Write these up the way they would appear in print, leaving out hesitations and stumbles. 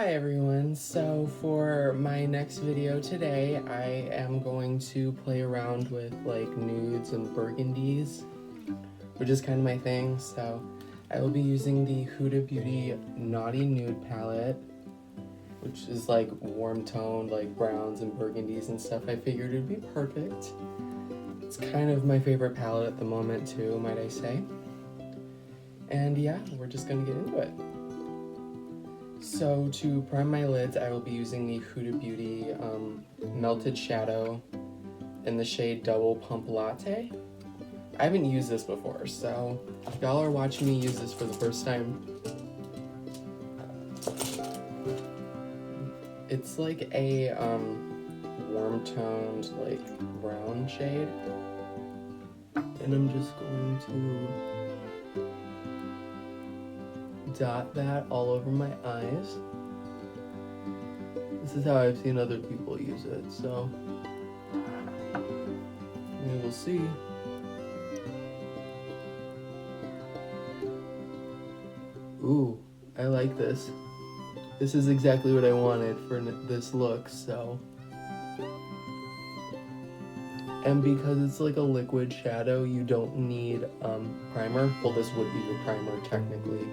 Hi everyone, so for my next video today, I am going to play around with like nudes and burgundies, which is kind of my thing. So I will be using the Huda Beauty Naughty Nude palette, which is like warm toned, like browns and burgundies and stuff. I figured it'd be perfect. It's kind of my favorite palette at the moment too, might I say. And yeah, we're just gonna get into it. So to prime my lids, I will be using the Huda Beauty Melted Shadow in the shade Double Pump Latte. I haven't used this before, so if y'all are watching me use this for the first time, it's like a warm toned like brown shade, and I'm just going to dot that all over my eyes. This is how I've seen other people use it, so we will see. Ooh, I like this. This is exactly what I wanted for this look, so. And because it's like a liquid shadow, you don't need primer. Well, this would be your primer technically.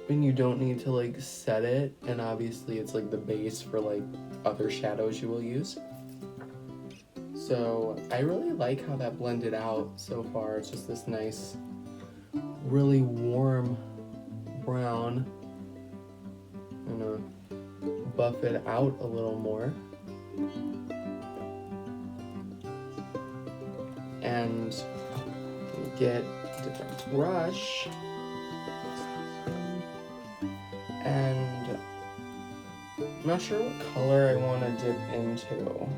And you don't need to like set it, and obviously it's like the base for like other shadows you will use. So I really like how that blended out so far. It's just this nice, really warm brown. I'm gonna buff it out a little more. And get a different brush. And I'm not sure what color I want to dip into.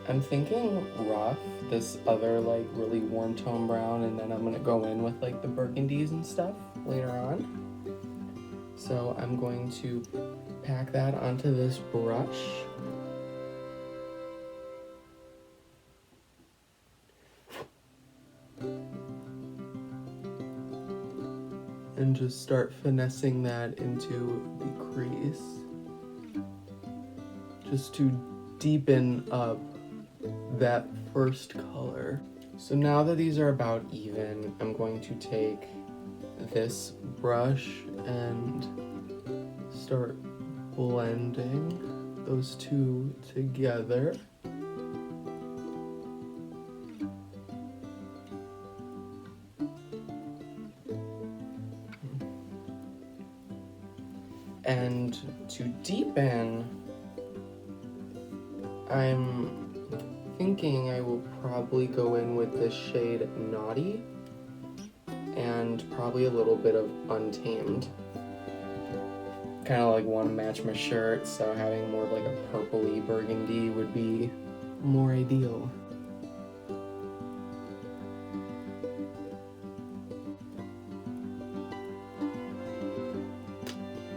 I'm thinking rough, this other like really warm tone brown, and then I'm gonna go in with like the burgundies and stuff later on. So I'm going to pack that onto this brush. And just start finessing that into the crease, just to deepen up that first color. So now that these are about even, I'm going to take this brush and start blending those two together. And to deepen, I'm thinking I will probably go in with this shade Naughty and probably a little bit of Untamed. Kind of like want to match my shirt, so having more of like a purpley burgundy would be more ideal.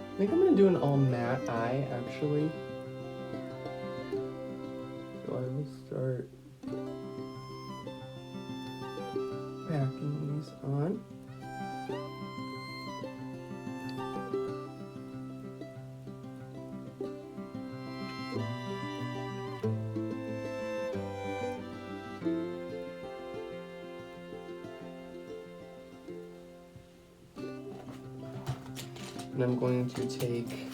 I think I'm gonna do an all matte eye actually. So I will start packing these on. And I'm going to take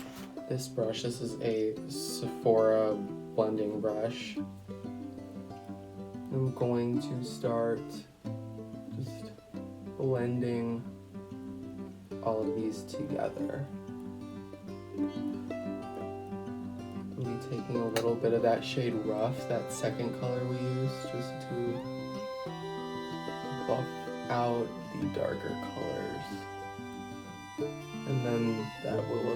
this brush. This is a Sephora blending brush. I'm going to start just blending all of these together. I'll be taking a little bit of that shade Rough, that second color we used, just to buff out the darker colors. And then that will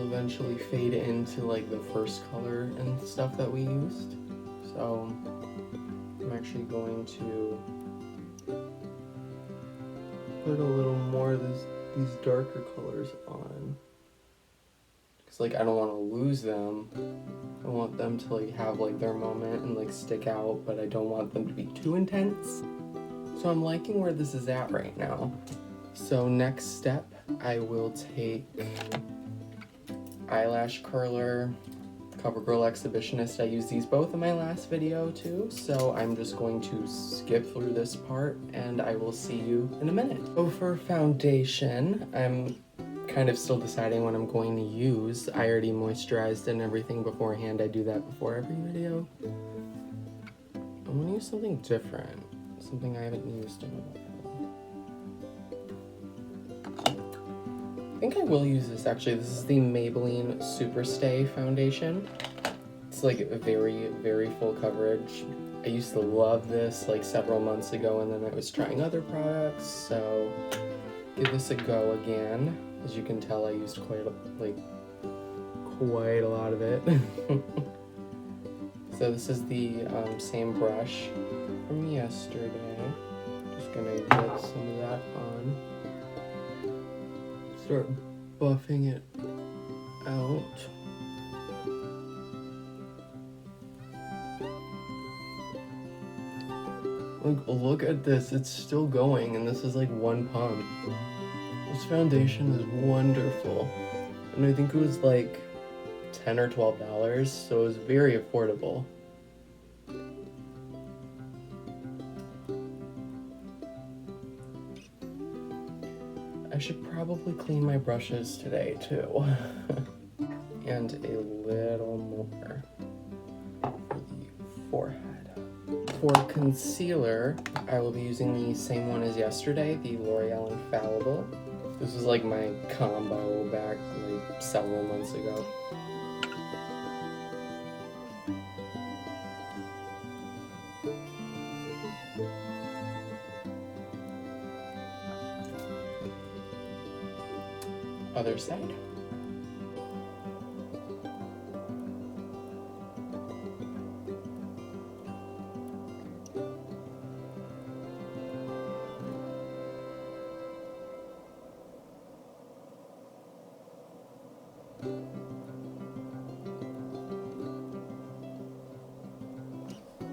eventually fade into like the first color and stuff that we used. So I'm actually going to put a little more of these darker colors on, Because, like, I don't want to lose them. I want them to, like, have, like, their moment and, like, stick out, but I don't want them to be too intense. So I'm liking where this is at right now. So next step, I will take eyelash curler, Covergirl Exhibitionist. I used these both in my last video too, so I'm just going to skip through this part and I will see you in a minute. So for foundation, I'm kind of still deciding what I'm going to use. I already moisturized and everything beforehand. I do that before every video. I want to use something different, something I haven't used in a while. I think I will use this actually. This is the Maybelline Superstay foundation. It's like very, very full coverage. I used to love this like several months ago, and then I was trying other products, so give this a go again. As you can tell, I used quite a lot of it. So this is the same brush from yesterday. Just gonna get some of that on. Start buffing it out. Like, look at this, it's still going, and this is like one pump. This foundation is wonderful. And I think it was like $10 or $12, so it was very affordable. I should probably clean my brushes today too. And a little more for the forehead. For concealer, I will be using the same one as yesterday, the L'Oreal Infallible. This was like my combo back like several months ago. Other side.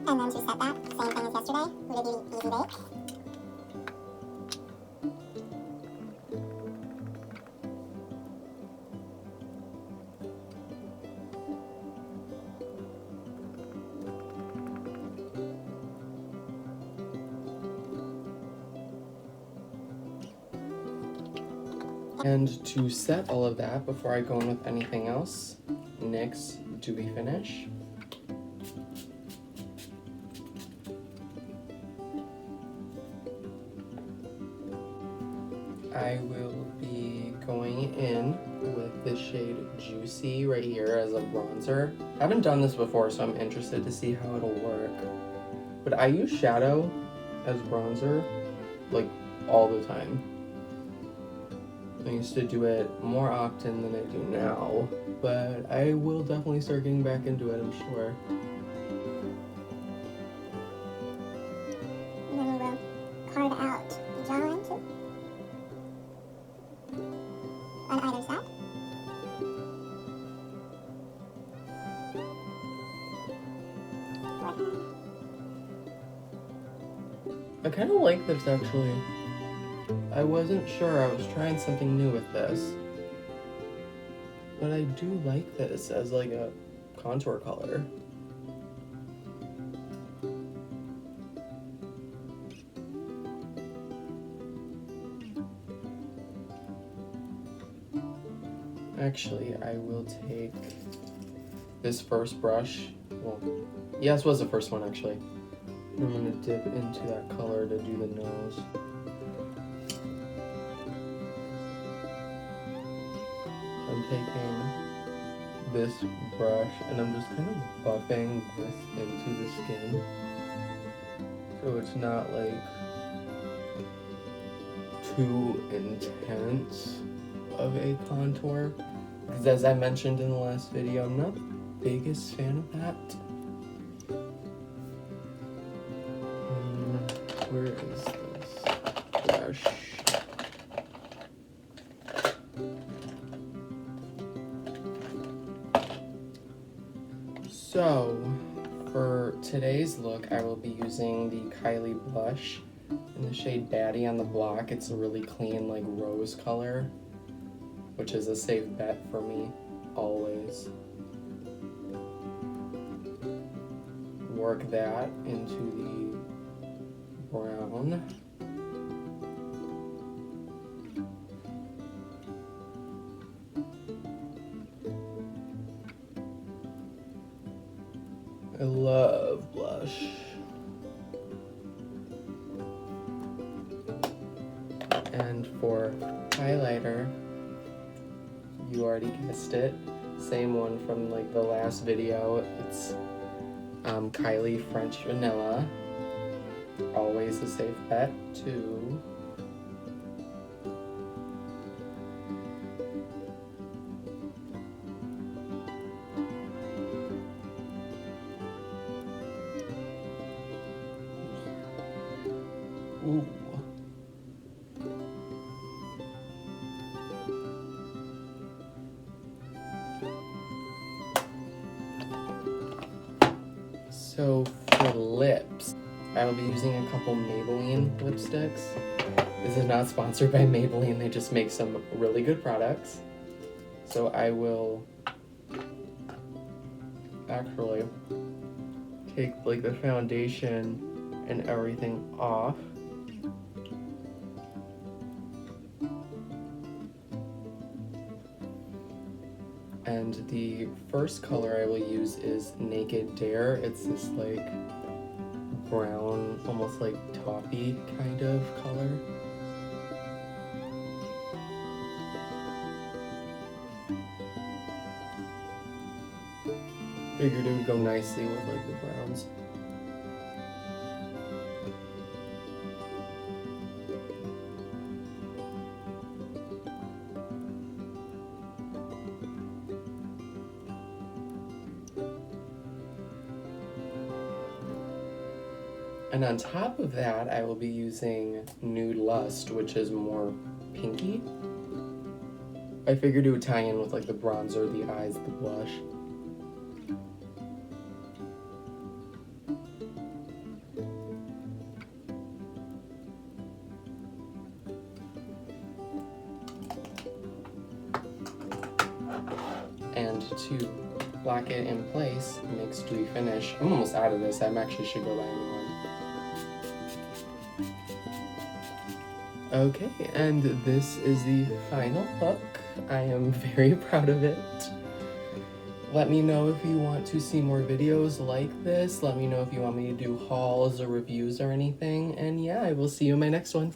And then to set that, same thing as yesterday, Huda Beauty Easy Bake. And to set all of that, before I go in with anything else, NYX Dewy Finish. I will be going in with the shade Juicy right here as a bronzer. I haven't done this before, so I'm interested to see how it'll work. But I use shadow as bronzer, like, all the time. I used to do it more often than I do now, but I will definitely start getting back into it, I'm sure. And then we will carve out the jawline too. On either side. I kind of like this actually. I wasn't sure, I was trying something new with this. But I do like this as like a contour color. Actually, I will take this first brush. Well, yeah, this was the first one actually. I'm gonna dip into that color to do the nose. I'm taking this brush and I'm just kind of buffing this into the skin. So it's not like too intense of a contour. Because as I mentioned in the last video, I'm not the biggest fan of that. Where is this brush? for today's look, I will be using the Kylie blush in the shade Baddie on the block. It's a really clean, like, rose color, which is a safe bet for me, always. Work that into the brown. I love blush. And for highlighter, you already guessed it, same one from like the last video. It's Kylie French Vanilla, always a safe bet too. Ooh. So for lips, I will be using a couple Maybelline lipsticks. This is not sponsored by Maybelline, they just make some really good products. So I will actually take like the foundation and everything off. And the first color I will use is Naked Dare. It's this like brown, almost like taupey kind of color. Figured it would go nicely with like the browns. And on top of that, I will be using Nude Lust, which is more pinky. I figured it would tie in with like the bronzer, the eyes, the blush. And to lock it in place, mix dewy finish. I'm almost out of this. I actually should go buy a new one. Okay, and this is the final look. I am very proud of it. Let me know if you want to see more videos like this. Let me know if you want me to do hauls or reviews or anything. And yeah, I will see you in my next one.